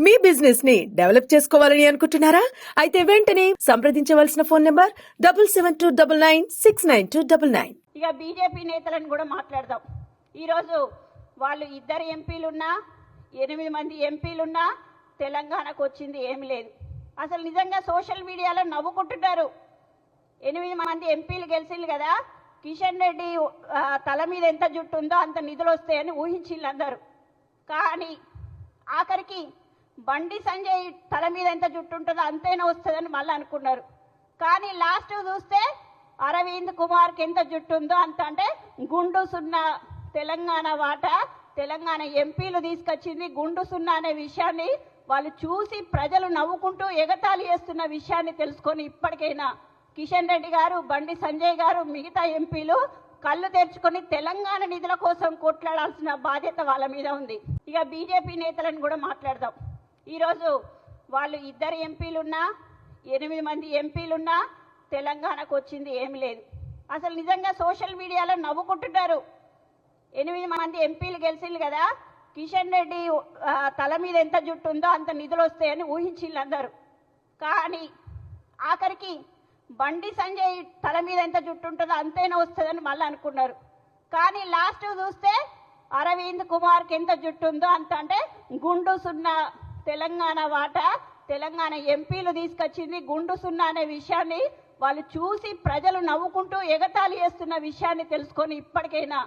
మీ business ని develop చేసుకోవాలని అనుకుంటున్నారా? అయితే వెంటనే సంప్రదించవలసిన ఫోన్ నంబర్ 7729969299. ఇక బీజేపీ నేతలను కూడా మాట్లాడదాం. ఈరోజు వాళ్ళు 2 ఎంపీలున్నా 8 మంది ఎంపీలున్నా తెలంగాణకు వచ్చింది ఏమి లేదు. అసలు నిజంగా సోషల్ మీడియాలో నవ్వుకుంటున్నారు. 8 మంది ఎంపీలు గెలిచిండ్రు కదా, కిషన్ రెడ్డి తల మీద ఎంత జుట్టు ఉందో అంత నిధులు వస్తాయని ఊహించిండ్రు అందరూ. కానీ ఆఖరికి బండి సంజయ్ తల మీద ఎంత జుట్టు ఉంటుందో అంతైనా వస్తుందని మళ్ళీ అనుకున్నారు. కానీ లాస్ట్ చూస్తే అరవింద్ కుమార్కి ఎంత జుట్టు ఉందో అంత, అంటే గుండు సున్నా తెలంగాణ వాటా తెలంగాణ ఎంపీలు తీసుకొచ్చింది గుండు సున్నా అనే విషయాన్ని వాళ్ళు చూసి ప్రజలు నవ్వుకుంటూ ఎగతాళి చేస్తున్న విషయాన్ని తెలుసుకొని ఇప్పటికైనా కిషన్ రెడ్డి గారు, బండి సంజయ్ గారు, మిగతా ఎంపీలు కళ్ళు తెరుచుకొని తెలంగాణ నిధుల కోసం కొట్లాడాల్సిన బాధ్యత వాళ్ళ మీద ఉంది. ఇక బీజేపీ నేతలను కూడా మాట్లాడదాం. ఈరోజు వాళ్ళు 2 ఎంపీలున్నా 8 మంది ఎంపీలున్నా తెలంగాణకు వచ్చింది ఏమి లేదు. అసలు నిజంగా సోషల్ మీడియాలో నవ్వుకుంటున్నారు. 8 మంది ఎంపీలు గెలిచిండ్రు కదా, కిషన్ రెడ్డి తల మీద ఎంత జుట్టు ఉందో అంత నిధులు వస్తాయని ఊహించిండ్రు అందరూ. కానీ ఆఖరికి బండి సంజయ్ తల మీద ఎంత జుట్టు ఉంటుందో అంతైనా వస్తుందని మళ్ళీ అనుకున్నారు. కానీ లాస్ట్ చూస్తే అరవింద్ కుమార్కి ఎంత జుట్టు ఉందో అంత, అంటే గుండు సున్నా తెలంగాణ వాటా తెలంగాణ ఎంపీలు తీసుకొచ్చింది గుండు సున్నా అనే విషయాన్ని వాళ్ళు చూసి ప్రజలు నవ్వుకుంటూ ఎగతాళి చేస్తున్న విషయాన్ని తెలుసుకొని ఇప్పటికైనా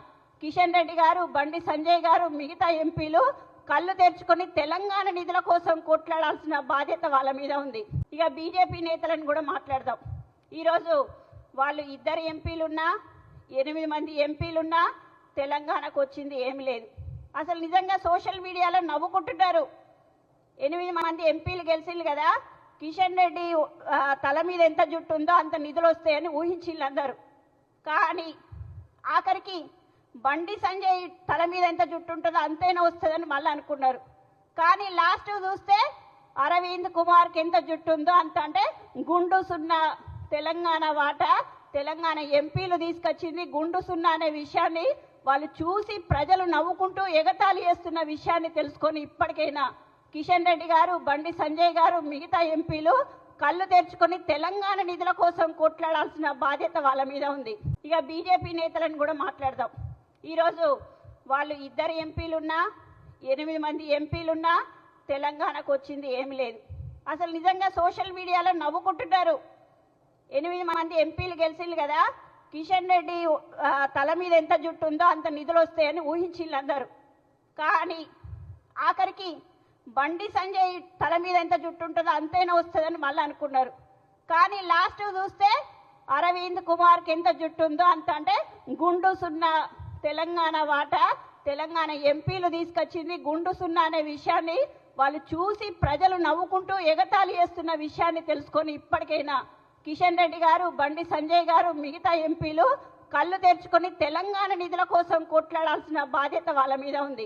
కిషన్ రెడ్డి గారు, బండి సంజయ్ గారు, మిగతా ఎంపీలు కళ్ళు తెరుచుకొని తెలంగాణ నిధుల కోసం కొట్లాడాల్సిన బాధ్యత వాళ్ళ మీద ఉంది. ఇక బీజేపీ నేతలను కూడా మాట్లాడదాం. ఈరోజు వాళ్ళు 2 ఎంపీలున్నా 8 మంది ఎంపీలున్నా తెలంగాణకు వచ్చింది ఏమి లేదు. అసలు నిజంగా సోషల్ మీడియాలో నవ్వుకుంటున్నారు. 8 మంది ఎంపీలు గెలిచిండ్రు కదా, కిషన్ రెడ్డి తల మీద ఎంత జుట్టు ఉందో అంత నిధులు వస్తాయని ఊహించిండ్రు అందరూ. కానీ ఆఖరికి బండి సంజయ్ తల మీద ఎంత జుట్టు ఉంటుందో అంతైనా వస్తుందని మళ్ళీ అనుకున్నారు. కానీ లాస్ట్ చూస్తే అరవింద్ కుమార్కి ఎంత జుట్టు ఉందో అంత, అంటే గుండు సున్నా తెలంగాణ వాటా తెలంగాణ ఎంపీలు తీసుకొచ్చింది గుండు సున్నా అనే విషయాన్ని వాళ్ళు చూసి ప్రజలు నవ్వుకుంటూ ఎగతాళి చేస్తున్న విషయాన్ని తెలుసుకొని ఇప్పటికైనా కిషన్ రెడ్డి గారు, బండి సంజయ్ గారు, మిగతా ఎంపీలు కళ్ళు తెరుచుకొని తెలంగాణ నిధుల కోసం కొట్లాడాల్సిన బాధ్యత వాళ్ళ మీద ఉంది. ఇక బీజేపీ నేతలను కూడా మాట్లాడదాం. ఈరోజు వాళ్ళు 2 ఎంపీలున్నా 8 మంది ఎంపీలున్నా తెలంగాణకు వచ్చింది ఏమి లేదు. అసలు నిజంగా సోషల్ మీడియాలో నవ్వుకుంటున్నారు. 8 మంది ఎంపీలు గెలిచిండ్రు కదా, కిషన్ రెడ్డి తల మీద ఎంత జుట్టు ఉందో అంత నిధులు వస్తాయని ఊహించిండ్రు అందరూ. కానీ ఆఖరికి బండి సంజయ్ తల మీద ఎంత జుట్టు ఉంటుందో అంతైనా వస్తుందని మళ్ళీ అనుకున్నారు. కానీ లాస్ట్ చూస్తే అరవింద్ కుమార్కి ఎంత జుట్టు ఉందో అంత, అంటే గుండు సున్నా తెలంగాణ వాటా తెలంగాణ ఎంపీలు తీసుకొచ్చింది గుండు సున్నా అనే విషయాన్ని వాళ్ళు చూసి ప్రజలు నవ్వుకుంటూ ఎగతాళి చేస్తున్న విషయాన్ని తెలుసుకొని ఇప్పటికైనా కిషన్ రెడ్డి గారు, బండి సంజయ్ గారు, మిగతా ఎంపీలు కళ్ళు తెరుచుకొని తెలంగాణ నిధుల కోసం కొట్లాడాల్సిన బాధ్యత వాళ్ళ మీద ఉంది.